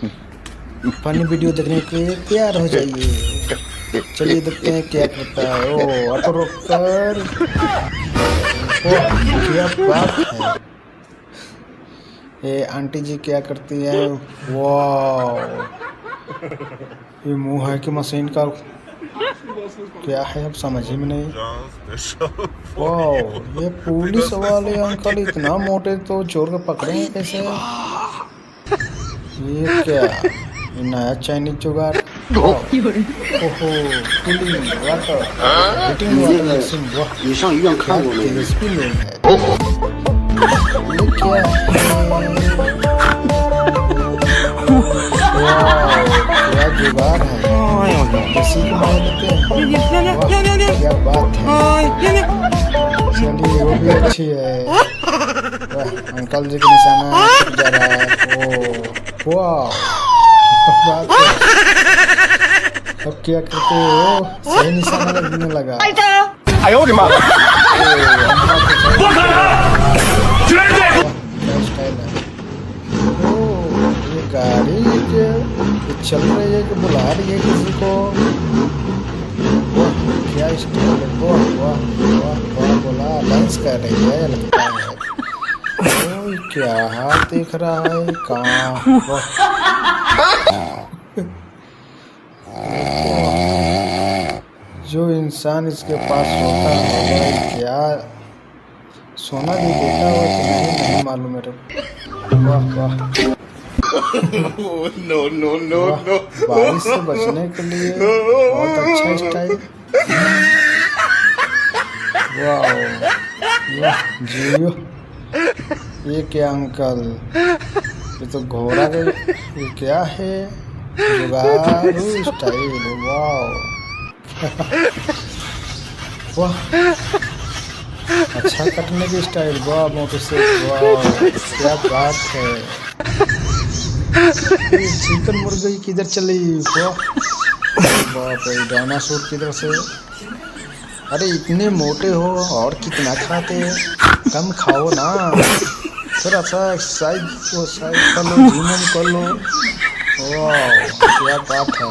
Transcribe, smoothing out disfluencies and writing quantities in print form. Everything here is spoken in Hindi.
फनी वीडियो देखने के लिए तैयार हो जाइए। चलिए देखते हैं क्या करता है। ओ ऑटो रोक कर, ओ क्या बात है। ये आंटी जी क्या करती है। वाह, ये मुंह है कि मशीन का क्या है, अब समझ ही में नहीं। वाह, ये पुलिस वाले अंकल इतना मोटे तो चोर को पकड़े हैं कैसे। ये क्या, ये नया चाइनीज जुगाड़। ओहो, cooling water, heating water machine. वाह, क्या तेजस्वी लोग हैं। ये क्या है। क्या जुगाड़ है, इसी को मार देते हैं। क्या बात है। चलिए वो भी अच्छी है। अंकल जी का निशाना छुप जा रहा है। ओ वाह, क्या बात है। अब क्या करते हो, सही निशाना लगने लगा। ये गाड़ी ये चल रही है कि बुला रही है किसी को। क्या स्टाइल है। वाह वाह वाह वाह, बोला डांस कर रही है लगता है। ओह क्या हाथ दिख रहा है, कहाँ। जो इंसान इसके पास होता होगा, क्या सोना भी देखा हुआ कि नहीं मालूम मेरे को। वाह वाह, नो नो नो नो, बारिश से बचने के लिए बहुत अच्छा स्टाइल। वाह वाह जियो। ये क्या अंकल, ये तो घोड़ा का, ये क्या है, जुगाड़ू स्टाइल। वाह वाह, अच्छा कटने की स्टाइल। वाह मोटर से, वाह क्या बात है। चिकन मुर्गी किधर चली। वाह बाप रे, डायनासोर किधर से। अरे इतने मोटे हो और कितना खाते, कम खाओ ना, थोड़ा सा एक्सरसाइज कर लो, जिम कर लो। वाह क्या बात है।